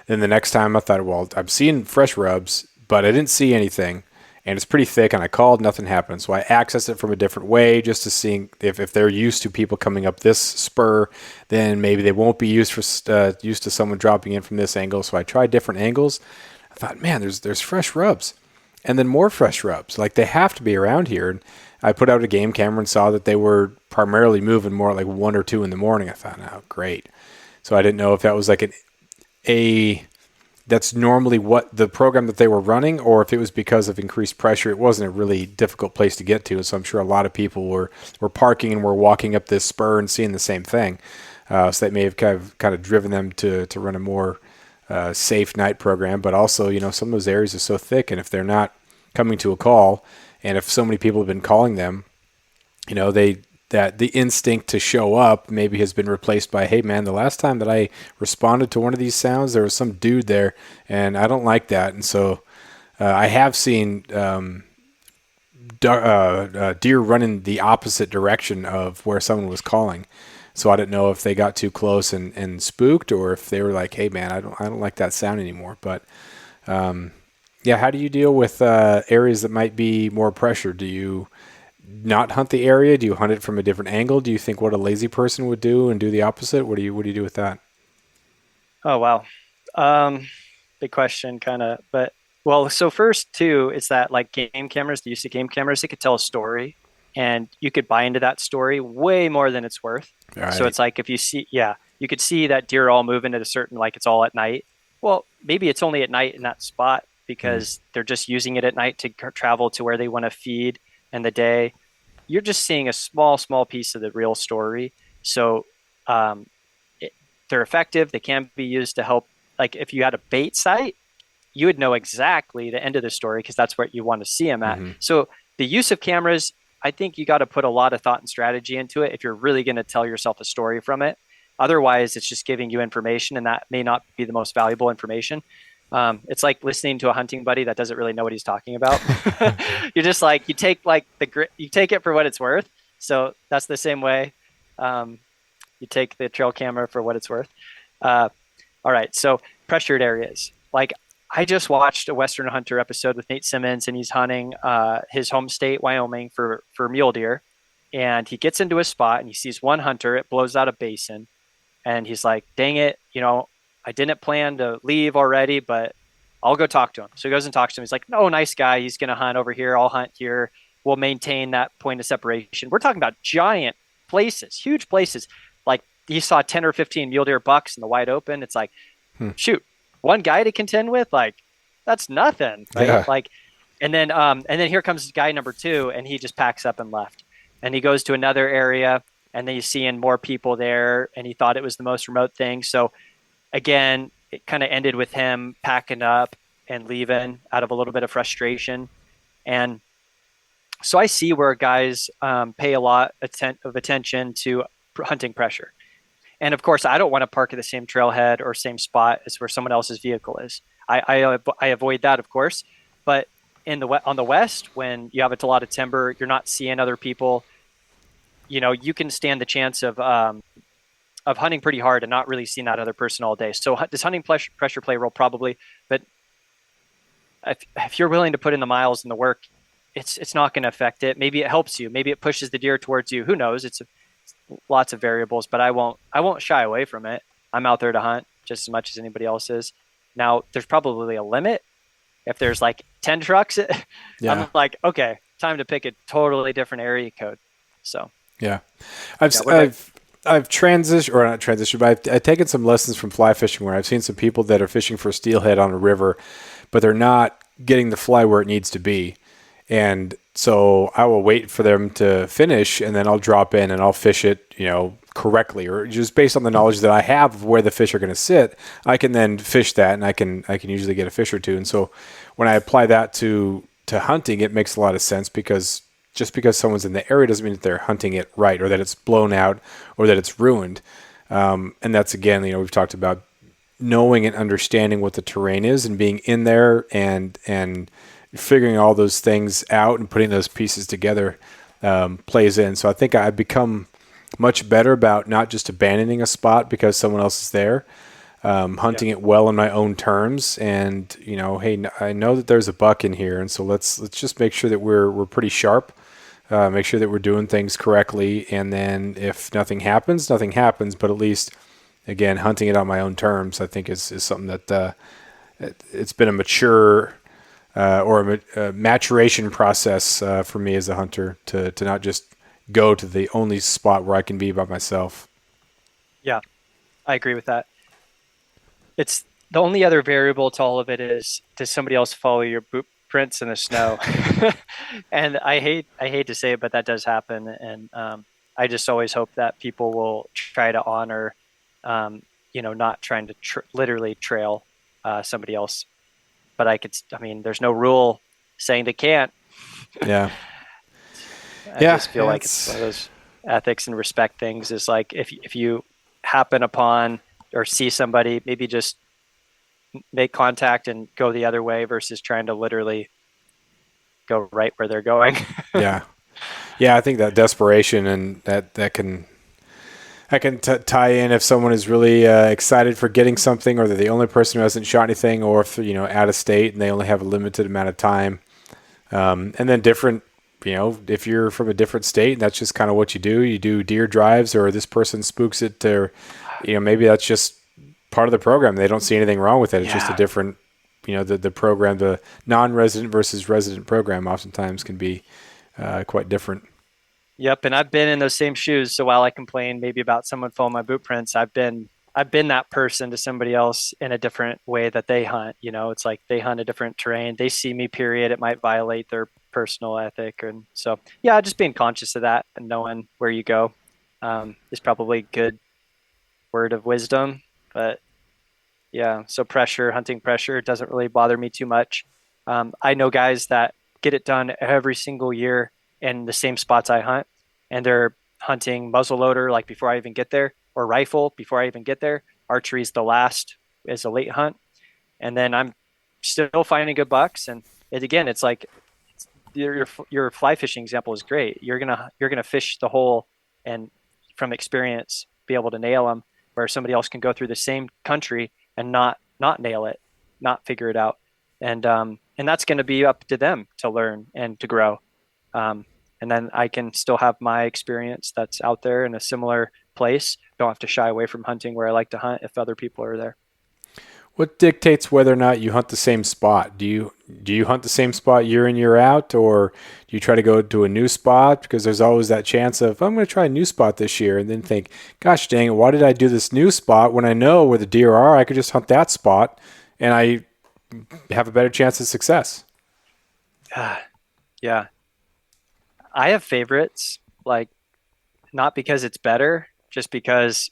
And the next time I thought, well, I'm seeing fresh rubs, but I didn't see anything. And it's pretty thick, and I called, nothing happened. So I accessed it from a different way just to see if they're used to people coming up this spur, then maybe they won't be used to someone dropping in from this angle. So I tried different angles. I thought, man, there's fresh rubs, and then more fresh rubs. Like, they have to be around here. And I put out a game camera and saw that they were primarily moving more at like 1 or 2 in the morning. I thought, oh, great. So I didn't know if that was like that's normally what the program that they were running, or if it was because of increased pressure. It wasn't a really difficult place to get to. So I'm sure a lot of people were parking and were walking up this spur and seeing the same thing. So that may have kind of driven them to run a more safe night program. But also, some of those areas are so thick, and if they're not coming to a call, and if so many people have been calling them, that the instinct to show up maybe has been replaced by, hey man, the last time that I responded to one of these sounds, there was some dude there, and I don't like that. And so I have seen deer running the opposite direction of where someone was calling. So I didn't know if they got too close and spooked, or if they were like, hey man, I don't like that sound anymore. But yeah, how do you deal with areas that might be more pressure? Do you not hunt the area? Do you hunt it from a different angle? Do you think what a lazy person would do and do the opposite? What do you do with that? Oh, wow. Big question, kind of. But, well, so first, too, is that like game cameras, the use of game cameras, they could tell a story, and you could buy into that story way more than it's worth. Right. So it's like, if you see, you could see that deer all moving at a certain, like it's all at night. Well, maybe it's only at night in that spot because they're just using it at night to travel to where they want to feed in the day. You're just seeing a small piece of the real story. So they're effective. They can be used to help. Like, if you had a bait site, you would know exactly the end of the story because that's where you want to see them at. So the use of cameras, I think you got to put a lot of thought and strategy into it if you're really going to tell yourself a story from it. Otherwise, it's just giving you information, and that may not be the most valuable information. It's like listening to a hunting buddy that doesn't really know what he's talking about. You're just like, you take it for what it's worth. So that's the same way. You take the trail camera for what it's worth. All right. So pressured areas. Like, I just watched a Western Hunter episode with Nate Simmons, and he's hunting his home state, Wyoming, for mule deer. And he gets into a spot and he sees one hunter. It blows out a basin. And he's like, dang it, I didn't plan to leave already, but I'll go talk to him. So he goes and talks to him. He's like, no, nice guy. He's going to hunt over here. I'll hunt here. We'll maintain that point of separation. We're talking about giant places, huge places. Like, he saw 10 or 15 mule deer bucks in the wide open. It's like, shoot, one guy to contend with, like, that's nothing. Right? Yeah. Like, and then here comes guy number 2, and he just packs up and left. And he goes to another area, and then he's seeing more people there, and he thought it was the most remote thing. So again, it kind of ended with him packing up and leaving out of a little bit of frustration. And so I see where guys pay a lot of attention to hunting pressure. And of course, I don't want to park at the same trailhead or same spot as where someone else's vehicle is. I avoid that, of course. But on the west, when you have a lot of timber, you're not seeing other people. You can stand the chance of hunting pretty hard and not really seeing that other person all day. So does hunting pressure play a role? Probably, but if you're willing to put in the miles and the work, it's not going to affect it. Maybe it helps you. Maybe it pushes the deer towards you. Who knows? It's lots of variables, but I won't shy away from it. I'm out there to hunt just as much as anybody else is. Now, there's probably a limit. If there's like 10 trucks, I'm like, okay, time to pick a totally different area code. So yeah, I've transitioned, or not transitioned, but I've taken some lessons from fly fishing where I've seen some people that are fishing for steelhead on a river, but they're not getting the fly where it needs to be. And so I will wait for them to finish, and then I'll drop in and I'll fish it, correctly, or just based on the knowledge that I have of where the fish are going to sit, I can then fish that, and I can usually get a fish or two. And so when I apply that to hunting, it makes a lot of sense, because just because someone's in the area doesn't mean that they're hunting it right, or that it's blown out, or that it's ruined. And that's, again, we've talked about knowing and understanding what the terrain is, and being in there and figuring all those things out and putting those pieces together plays in. So I think I've become much better about not just abandoning a spot because someone else is there, hunting it well on my own terms, and hey, I know that there's a buck in here, and so let's just make sure that we're pretty sharp, make sure that we're doing things correctly, and then if nothing happens, but at least, again, hunting it on my own terms, I think is something that it's been a mature or a maturation process for me as a hunter to not just go to the only spot where I can be by myself. Yeah, I agree with that. It's the only other variable to all of it is, does somebody else follow your boot prints in the snow? And I hate to say it, but that does happen. And I just always hope that people will try to honor, not trying to literally trail somebody else. But there's no rule saying they can't. Yeah. I just feel like it's one of those ethics and respect things, is like, if you happen upon or see somebody, maybe just make contact and go the other way versus trying to literally go right where they're going. Yeah. I think that desperation, and that can tie in if someone is really excited for getting something, or they're the only person who hasn't shot anything, or if out of state and they only have a limited amount of time. And then different, if you're from a different state and that's just kind of what you do deer drives, or this person spooks it, or maybe that's just part of the program. They don't see anything wrong with it. It's just a different, the program, the non-resident versus resident program oftentimes can be quite different. Yep, and I've been in those same shoes. So while I complain maybe about someone following my boot prints, I've been that person to somebody else in a different way that they hunt. It's like they hunt a different terrain. They see me, period. It might violate their personal ethic. And so, yeah, just being conscious of that and knowing where you go is probably a good word of wisdom. But yeah, so hunting pressure doesn't really bother me too much. I know guys that get it done every single year in the same spots I hunt, and they're hunting muzzleloader like before I even get there, or rifle before I even get there. Archery's the last, is a late hunt, and then I'm still finding good bucks. And it's like your fly fishing example is great. You're gonna fish the hole and from experience be able to nail them, where somebody else can go through the same country and not nail it, not figure it out, and that's going to be up to them to learn and to grow. And then I can still have my experience that's out there in a similar place. Don't have to shy away from hunting where I like to hunt if other people are there. What dictates whether or not you hunt the same spot? Do you hunt the same spot year in, year out, or do you try to go to a new spot? Because there's always that chance of, I'm going to try a new spot this year, and then think, gosh dang it, why did I do this new spot when I know where the deer are? I could just hunt that spot, and I have a better chance of success. Yeah. I have favorites, like, not because it's better, just because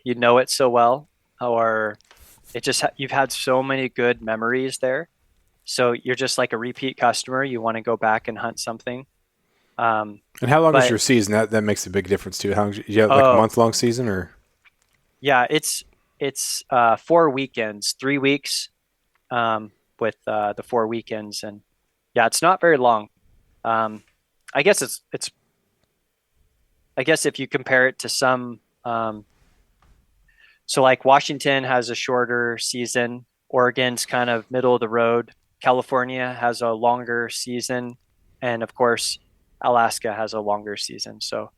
you know it so well, or it just you've had so many good memories there, so you're just like a repeat customer. You want to go back and hunt something. And how long is your season? That makes a big difference too. How long, you have like a month-long season, or? Yeah, it's 4 weekends, 3 weeks, with the 4 weekends, and yeah, it's not very long. Um, I guess it's I guess if you compare it to some, so like Washington has a shorter season, Oregon's kind of middle of the road, California has a longer season, and of course Alaska has a longer season. So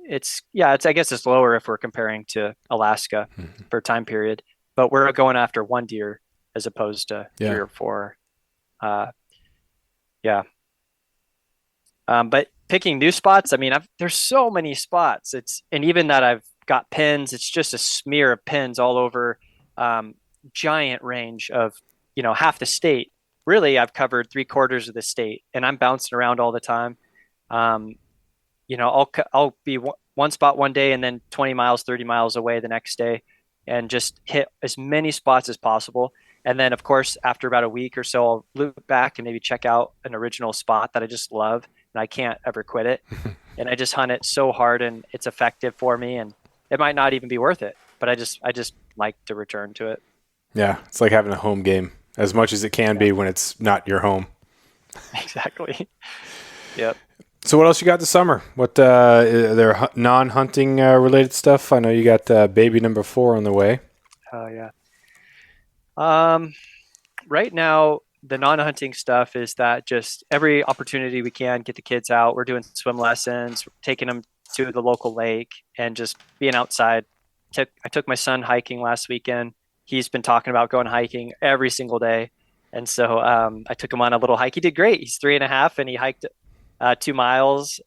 it's I guess it's lower if we're comparing to Alaska Mhm. for time period, but we're going after one deer as opposed to three Yeah. or four. Uh, yeah. But picking new spots, I mean, there's so many spots. And even that I've got pins, it's just a smear of pins all over, um, giant range of, half the state. Really, I've covered 3/4 of the state, and I'm bouncing around all the time. Um, I'll be one spot one day and then 20 miles, 30 miles away the next day, and just hit as many spots as possible. And then, of course, after about a week or so, I'll loop back and maybe check out an original spot that I just love and I can't ever quit it. And I just hunt it so hard and it's effective for me. And it might not even be worth it, but I just like to return to it. Yeah. It's like having a home game as much as it can Yeah, be when it's not your home. exactly. Yep. So what else you got this summer? What are there non-hunting related stuff? I know you got baby number 4 on the way. Oh, yeah. Um, right now, the non-hunting stuff is that just every opportunity we can get the kids out. We're doing swim lessons, taking them to the local lake, and just being outside. I took my son hiking last weekend. He's been talking about going hiking every single day, and so I took him on a little hike. He did great. He's 3.5, and he hiked 2 miles.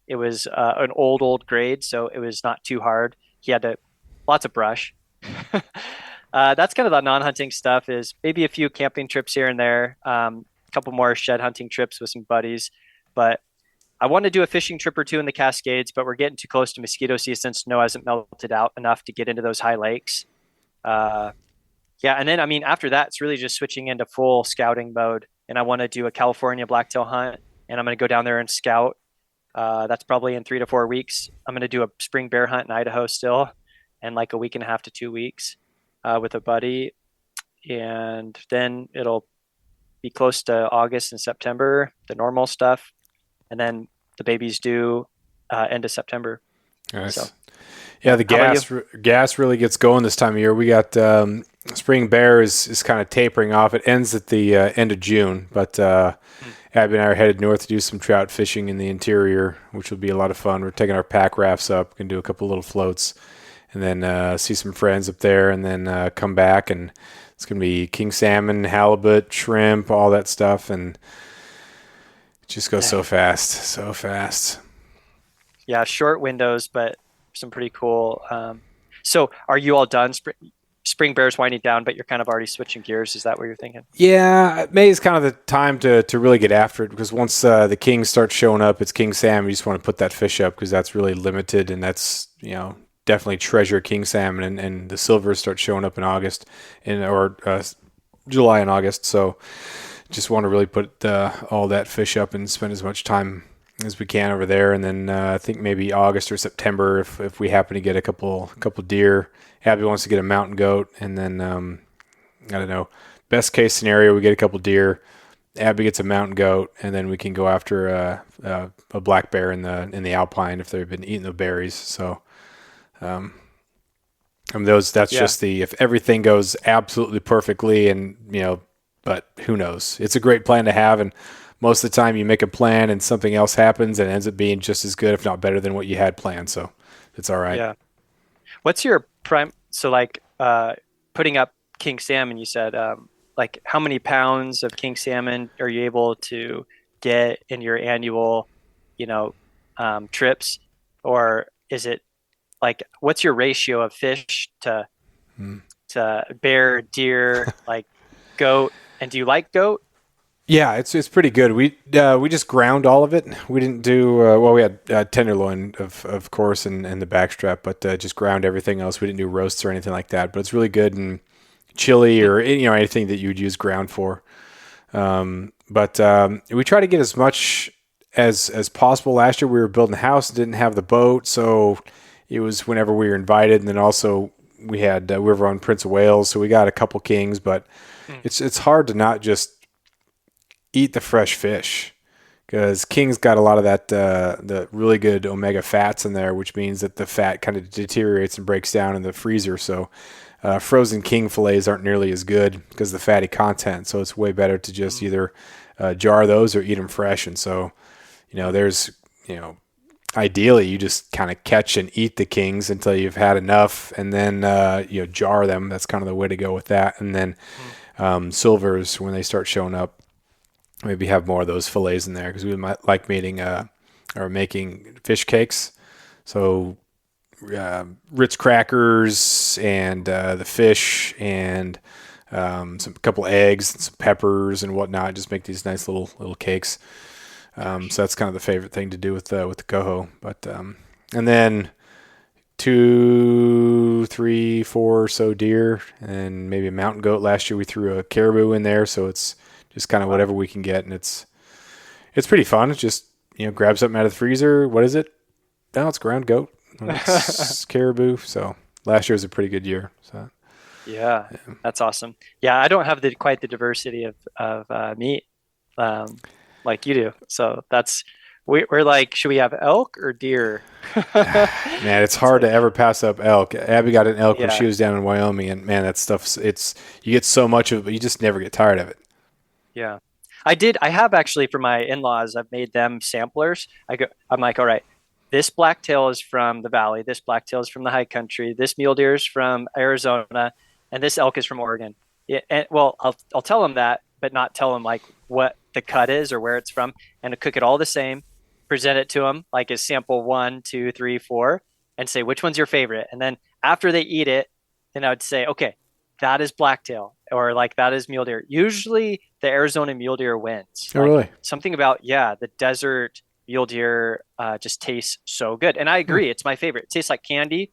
It was an old grade, so it was not too hard. He had to lots of brush. That's kind of the non-hunting stuff. Is maybe a few camping trips here and there, a couple more shed hunting trips with some buddies. But I want to do a fishing trip or two in the Cascades, but we're getting too close to mosquito season. Snow hasn't melted out enough to get into those high lakes. Uh, yeah, and then I mean after that, it's really just switching into full scouting mode. And I want to do a California blacktail hunt, and I'm going to go down there and scout. That's probably in 3 to 4 weeks. I'm going to do a spring bear hunt in Idaho still, and like a week and a half to 2 weeks with a buddy, and then it'll be close to August and September, the normal stuff, and then the babies due end of September. So, Nice. Yeah, the how about you? gas really gets going this time of year. We got spring bear is kind of tapering off. It ends at the end of June, but Hmm. Abby and I are headed north to do some trout fishing in the interior, which will be a lot of fun. We're taking our pack rafts up, going to do a couple little floats, and then see some friends up there, and then come back, and it's going to be king salmon, halibut, shrimp, all that stuff, and it just goes so Man, fast, so fast. yeah, short windows, but some pretty cool. So, are you all done? Spring bear's winding down, but you're kind of already switching gears. Is that what you're thinking? Yeah, May is kind of the time to really get after it because once the kings start showing up, it's king salmon. You just want to put that fish up because that's really limited, and that's definitely treasure king salmon, and the silvers start showing up in August or July and August. So just want to really put all that fish up and spend as much time as we can over there, and then I think maybe August or September if we happen to get a couple deer. Abby wants to get a mountain goat, and then I don't know. Best case scenario, we get a couple deer. Abby gets a mountain goat, and then we can go after a black bear in the alpine if they've been eating the berries. So, I mean, those that's Yeah, just the if everything goes absolutely perfectly, and but who knows? It's a great plan to have, and most of the time you make a plan and something else happens and it ends up being just as good, if not better, than what you had planned. So, it's all right. yeah. What's your prime? So, like, putting up king salmon, you said, like, how many pounds of king salmon are you able to get in your annual, you know, trips, or is it like, what's your ratio of fish Hmm. to bear, deer, like goat? And do you like goat? Yeah, it's pretty good. We just ground all of it. We didn't do well. We had tenderloin of course and the backstrap, but just ground everything else. We didn't do roasts or anything like that. But it's really good and chili Hmm. or anything that you would use ground for. But we try to get as much as possible. Last year we were building a house and didn't have the boat, so it was whenever we were invited, and then also we were on Prince of Wales, so we got a couple kings, but it's hard to not just eat the fresh fish, because king's got a lot of that the really good omega fats in there, which means that the fat kind of deteriorates and breaks down in the freezer. So frozen king fillets aren't nearly as good because of the fatty content. So it's way better to just either jar those or eat them fresh. And so, there's, ideally you just kind of catch and eat the kings until you've had enough, and then jar them. That's kind of the way to go with that. And then silvers, when they start showing up, maybe have more of those fillets in there, because we might like making fish cakes. So Ritz crackers and the fish and some couple eggs and some peppers and whatnot. Just make these nice little cakes. So that's kind of the favorite thing to do with the coho. But and then 2, 3, 4 or so deer, and maybe a mountain goat. Last year we threw a caribou in there, so it's just kind of whatever we can get, and it's pretty fun. It's just grab something out of the freezer. What is it? No, it's ground goat. It's caribou. So last year was a pretty good year. So yeah, that's awesome. Yeah, I don't have quite the diversity of meat like you do. So we're like, should we have elk or deer? Man, it's hard to ever pass up elk. Abby got an elk when Yeah. she was down in Wyoming, and man, that stuff, you get so much of it, but you just never get tired of it. Yeah. I have actually, for my in-laws, I've made them samplers. I'm like, all right, this blacktail is from the valley, this blacktail is from the high country, this mule deer is from Arizona, and this elk is from Oregon. Yeah, and well, I'll tell them that, but not tell them like what the cut is or where it's from, and to cook it all the same, present it to them like as sample 1, 2, 3, 4, and say which one's your favorite. And then after they eat it, then I would say, okay, that is blacktail, or like that is mule deer. Usually the Arizona mule deer wins. Oh, Like, really? something about the desert mule deer just tastes so good. And I agree, it's my favorite. It tastes like candy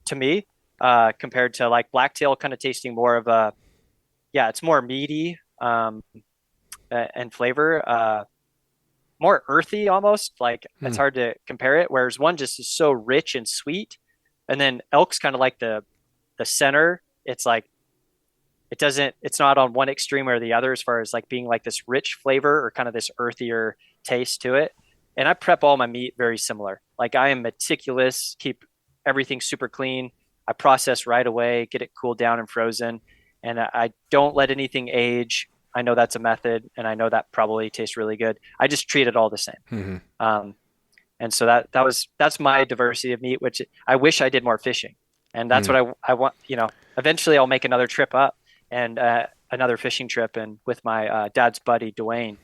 to me, compared to like blacktail kind of tasting more of a it's more meaty and flavor, more earthy almost. Like it's hard to compare it. Whereas one just is so rich and sweet, and then elk's kind of like the center. It's like it's not on one extreme or the other as far as like being like this rich flavor or kind of this earthier taste to it. And I prep all my meat very similar. Like I am meticulous, keep everything super clean. I process right away, get it cooled down and frozen, and I don't let anything age. I know that's a method, and I know that probably tastes really good. I just treat it all the same. Mm-hmm. And so that's my diversity of meat, which I wish I did more fishing. And that's what I want. Eventually I'll make another trip up and another fishing trip, and with my dad's buddy Dwayne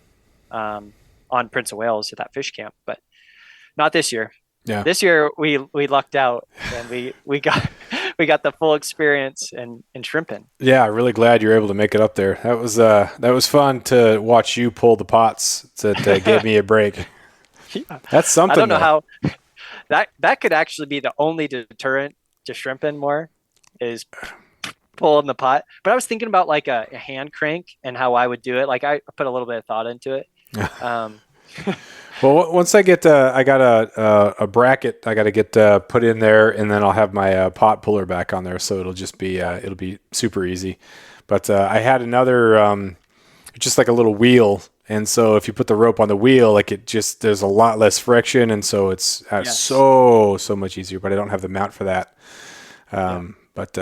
on Prince of Wales at that fish camp, but not this year. Yeah. This year we lucked out, and we got the full experience in shrimping. Yeah, really glad you're able to make it up there. That was fun to watch you pull the pots to give me a break. Yeah. That's something. I don't know though. how that could actually be the only deterrent to shrimping more, is pulling the pot. But I was thinking about like a hand crank and how I would do it. Like I put a little bit of thought into it. Well, once I got a bracket, I got to get put in there, and then I'll have my pot puller back on there, so it'll just be it'll be super easy. But I had another just like a little wheel, and so if you put the rope on the wheel, like there's a lot less friction, and so it's Yes. so much easier. But I don't have the mount for that. But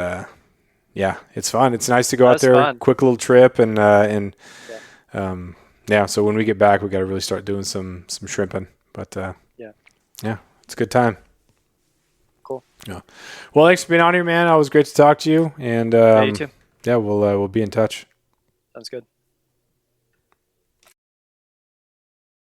yeah, it's fun. It's nice to go out That's there, fun. quick little trip, and yeah, so when we get back, we got to really start doing some shrimping. But yeah, it's a good time. Cool. Yeah. Well, thanks for being on here, man. Always great to talk to you. And Yeah, you too. yeah, we'll be in touch. Sounds good.